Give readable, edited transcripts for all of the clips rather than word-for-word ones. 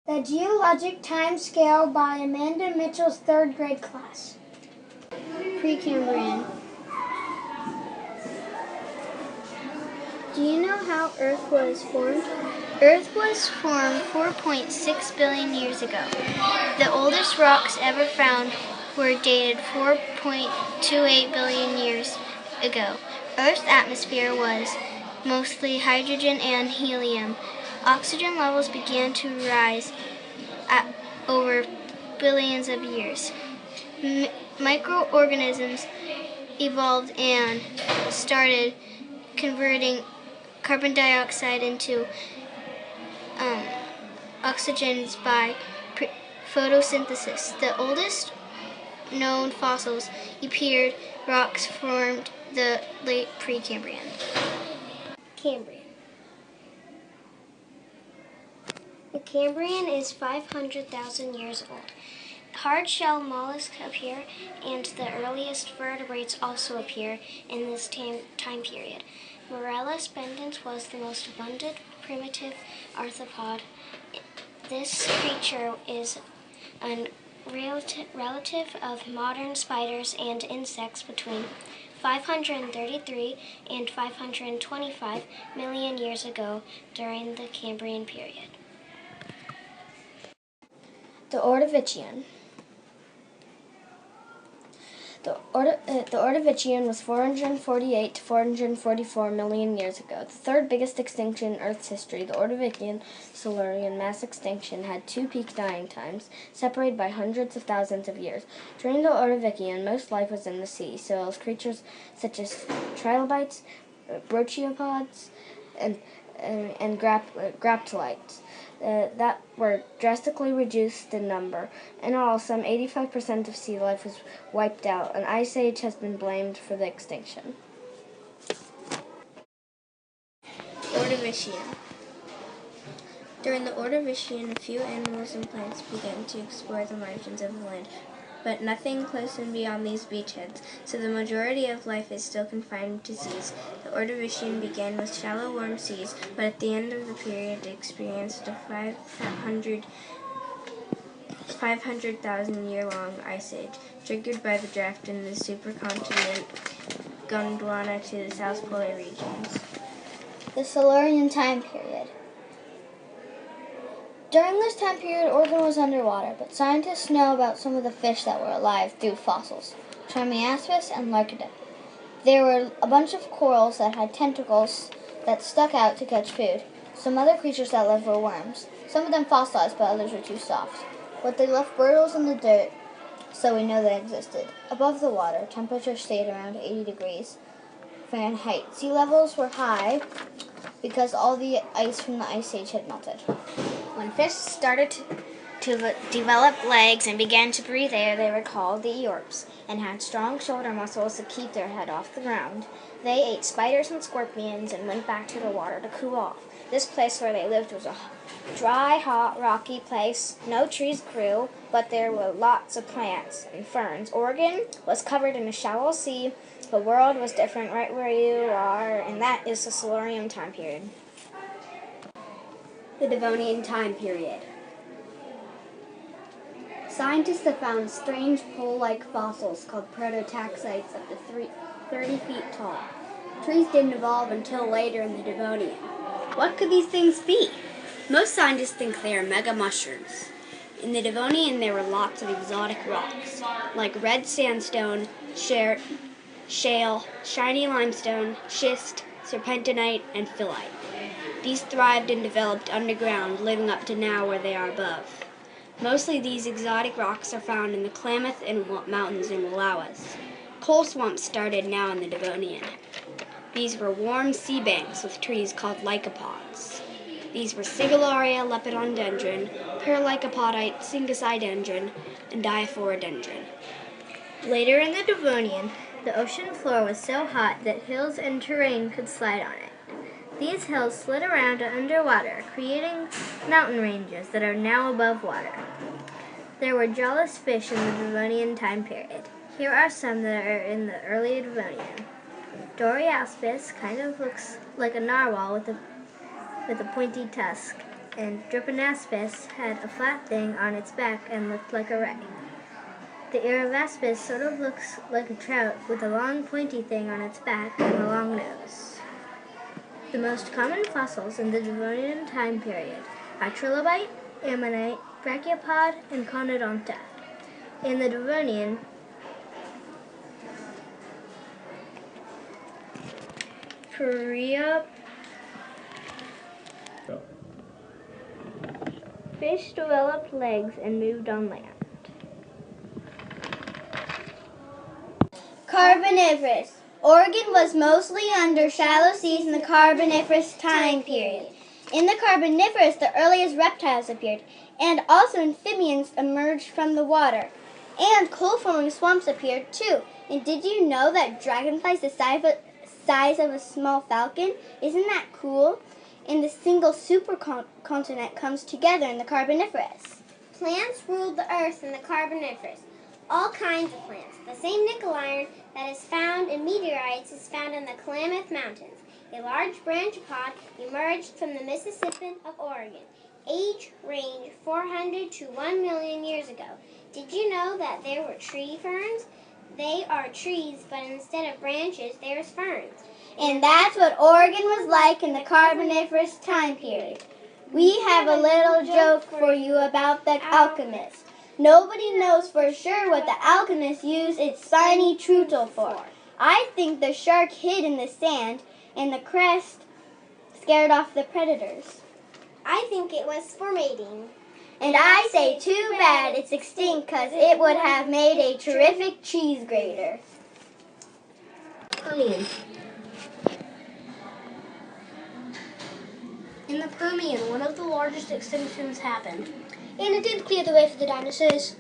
The Geologic Time Scale by Amanda Mitchell's 3rd grade class. Precambrian. Do you know how Earth was formed? Earth was formed 4.6 billion years ago. The oldest rocks ever found were dated 4.28 billion years ago. Earth's atmosphere was mostly hydrogen and helium. Oxygen levels began to rise over billions of years. Microorganisms evolved and started converting carbon dioxide into oxygens by photosynthesis. The oldest known fossils appeared rocks formed the late Precambrian. Cambrian. The Cambrian is 500,000 years old. Hard-shell mollusks appear, and the earliest vertebrates also appear in this time period. Morellus pendens was the most abundant primitive arthropod. This creature is a relative of modern spiders and insects between 533 and 525 million years ago during the Cambrian period. The Ordovician. The Ordovician was 448 to 444 million years ago. The third biggest extinction in Earth's history, the Ordovician Silurian mass extinction, had two peak dying times, separated by hundreds of thousands of years. During the Ordovician, most life was in the sea, so as creatures such as trilobites, brachiopods, and graptolites that were drastically reduced in number. In all, some 85% of sea life was wiped out. An ice age has been blamed for the extinction. Ordovician. During the Ordovician, a few animals and plants began to explore the margins of the land, but nothing close and beyond these beachheads, so the majority of life is still confined to seas. The Ordovician began with shallow, warm seas, but at the end of the period it experienced a 500,000-year-long ice age, triggered by the draft in the supercontinent Gondwana to the South Polar regions. The Silurian time period. During this time period, Oregon was underwater, but scientists know about some of the fish that were alive through fossils, Tremiaspis and Larkida. There were a bunch of corals that had tentacles that stuck out to catch food. Some other creatures that lived were worms. Some of them fossilized, but others were too soft. But they left burrows in the dirt, so we know they existed. Above the water, temperature stayed around 80 degrees Fahrenheit. Sea levels were high because all the ice from the Ice Age had melted. When fish started to develop legs and began to breathe air, they were called the eorps and had strong shoulder muscles to keep their head off the ground. They ate spiders and scorpions and went back to the water to cool off. This place where they lived was a dry, hot, rocky place. No trees grew, but there were lots of plants and ferns. Oregon was covered in a shallow sea. The world was different right where you are, and that is the Silurian time period. The Devonian time period. Scientists have found strange pole-like fossils called prototaxites up to 30 feet tall. Trees didn't evolve until later in the Devonian. What could these things be? Most scientists think they are mega mushrooms. In the Devonian, there were lots of exotic rocks, like red sandstone, shale, shiny limestone, schist, serpentinite, and phyllite. These thrived and developed underground, living up to now where they are above. Mostly these exotic rocks are found in the Klamath and Mountains in Wallowas. Coal swamps started now in the Devonian. These were warm sea banks with trees called lycopods. These were Sigillaria lepidodendron, Perlycopodite Syngacidendron, and Diaphorodendron. Later in the Devonian, the ocean floor was so hot that hills and terrain could slide on it. These hills slid around underwater, creating mountain ranges that are now above water. There were jawless fish in the Devonian time period. Here are some that are in the early Devonian. Doriaspis kind of looks like a narwhal with a pointy tusk. and Trypanospis had a flat thing on its back and looked like a ray. The Iravaspis sort of looks like a trout with a long pointy thing on its back and a long nose. The most common fossils in the Devonian time period are trilobite, ammonite, brachiopod, and conodonta. In the Devonian, fish developed legs and moved on land. Carboniferous. Oregon was mostly under shallow seas in the Carboniferous time period. In the Carboniferous, the earliest reptiles appeared, and also amphibians emerged from the water. And coal-forming swamps appeared too. And did you know that dragonflies the size of a small falcon? Isn't that cool? And the single supercontinent comes together in the Carboniferous. Plants ruled the earth in the Carboniferous. All kinds of plants. The same nickel iron that is found in meteorites is found in the Klamath Mountains. A large branchiopod emerged from the Mississippi of Oregon. Age range 400 to 1 million years ago. Did you know that there were tree ferns? They are trees, but instead of branches, there's ferns. And that's what Oregon was like in the Carboniferous time period. We have a little joke for you about the alchemists. Nobody knows for sure what the alchemists used its shiny truttle for. I think the shark hid in the sand and the crest scared off the predators. I think it was for mating. And I say too bad it's extinct because it would have made a terrific cheese grater. Permian. In the Permian, one of the largest extinctions happened, and it did clear the way for the dinosaurs.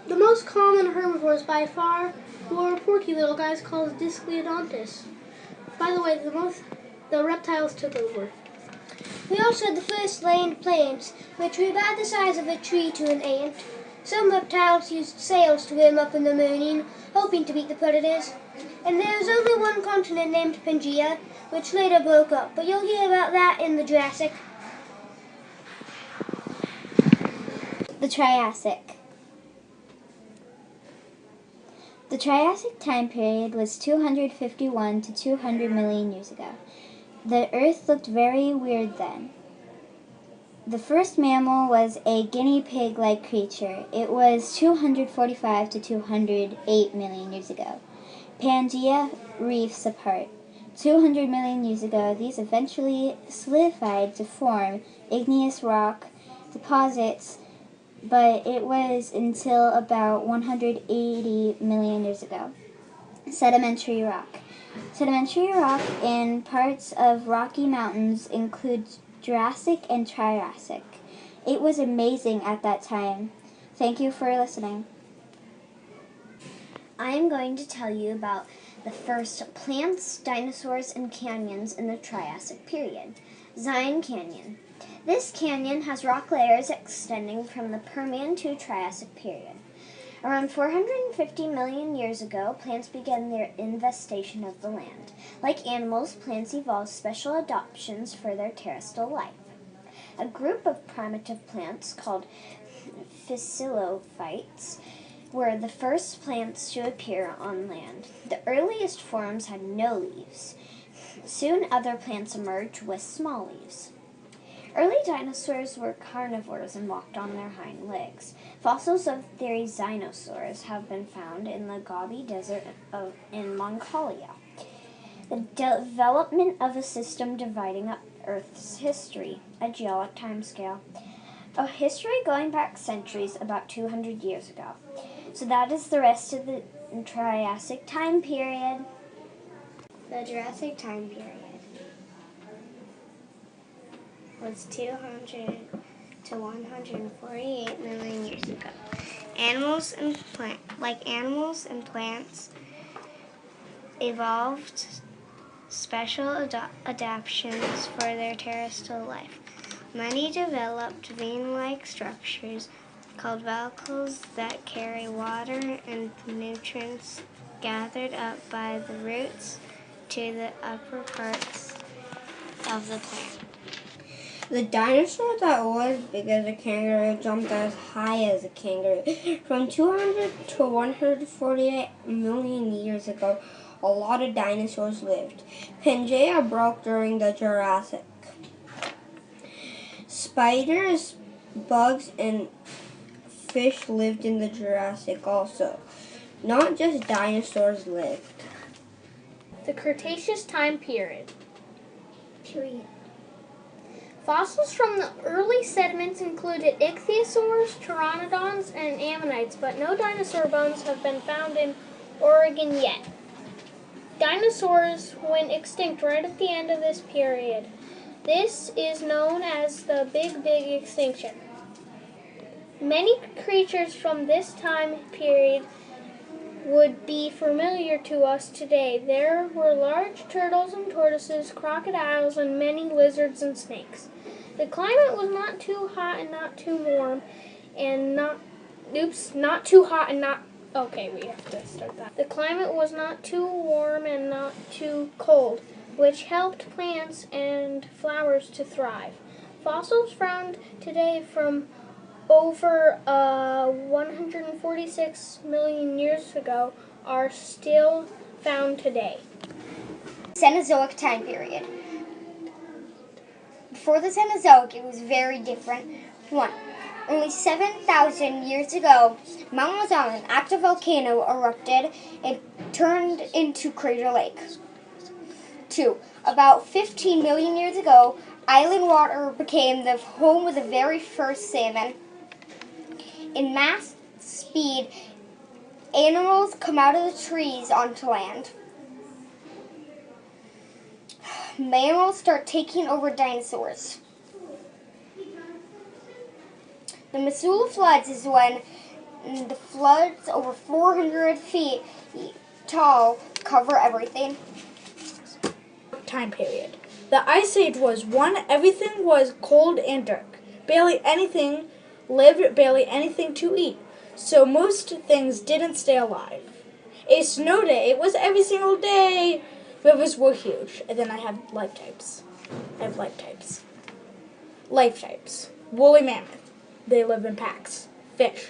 The most common herbivores by far were porky little guys called Discleodontus. By the way, the reptiles took over. We also had the first land plants, which were about the size of a tree to an ant. Some reptiles used sails to swim up in the morning, hoping to beat the predators. And there was only one continent named Pangaea, which later broke up, but you'll hear about that in the Jurassic. The Triassic. The Triassic time period was 251 to 200 million years ago. The Earth looked very weird then. The first mammal was a guinea pig-like creature. It was 245 to 208 million years ago. Pangaea reefs apart. 200 million years ago, these eventually solidified to form igneous rock deposits, but it was until about 180 million years ago. Sedimentary rock. Sedimentary rock in parts of Rocky Mountains includes Jurassic and Triassic. It was amazing at that time. Thank you for listening. I am going to tell you about the first plants, dinosaurs, and canyons in the Triassic period. Zion Canyon. This canyon has rock layers extending from the Permian to Triassic period. Around 450 million years ago, plants began their infestation of the land. Like animals, plants evolved special adaptations for their terrestrial life. A group of primitive plants called phyllophytes were the first plants to appear on land. The earliest forms had no leaves. Soon other plants emerged with small leaves. Early dinosaurs were carnivores and walked on their hind legs. Fossils of therizinosaurs have been found in the Gobi Desert in Mongolia. The development of a system dividing up Earth's history, a geologic timescale. A history going back centuries, about 200 years ago. So that is the rest of the Triassic time period. The Jurassic time period was 200 to 148 million years ago. Animals and plants evolved special adaptations for their terrestrial life. Many developed vein-like structures called valcles that carry water and nutrients gathered up by the roots to the upper parts of the plant. The dinosaur that was big as a kangaroo jumped as high as a kangaroo. From 200 to 148 million years ago, a lot of dinosaurs lived. Pangea broke during the Jurassic. Spiders, bugs, and fish lived in the Jurassic also. Not just dinosaurs lived. The Cretaceous time period. Fossils from the early sediments included ichthyosaurs, pteranodons, and ammonites, but no dinosaur bones have been found in Oregon yet. Dinosaurs went extinct right at the end of this period. This is known as the Big Extinction. Many creatures from this time period would be familiar to us today. There were large turtles and tortoises, crocodiles, and many lizards and snakes. The climate was not too hot and not too warm, and not too hot and not... Okay, we have to start that. The climate was not too warm and not too cold, which helped plants and flowers to thrive. Fossils found today from over 146 million years ago are still found today. Cenozoic time period. Before the Cenozoic, it was very different. 1. Only 7,000 years ago, Mount Mazama, an active volcano, erupted and turned into Crater Lake. 2. About 15 million years ago, island water became the home of the very first salmon. In mass speed, animals come out of the trees onto land. Mammals start taking over dinosaurs. The Missoula floods is when the floods over 400 feet tall cover everything. Time period. The Ice Age was one, everything was cold and dark. Barely anything lived, barely anything to eat. So most things didn't stay alive. A snow day, it was every single day. Rivers were huge. And then I have life types. Life types. Woolly mammoth. They live in packs. Fish.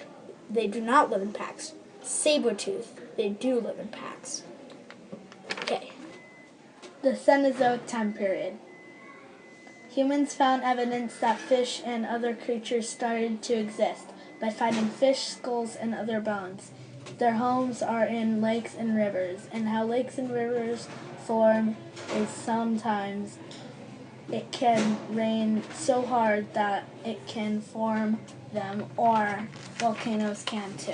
They do not live in packs. Saber-tooth. They do live in packs. Okay. The Cenozoic time period. Humans found evidence that fish and other creatures started to exist by finding fish skulls and other bones. Their homes are in lakes and rivers, and how lakes and rivers form is sometimes it can rain so hard that it can form them, or volcanoes can too.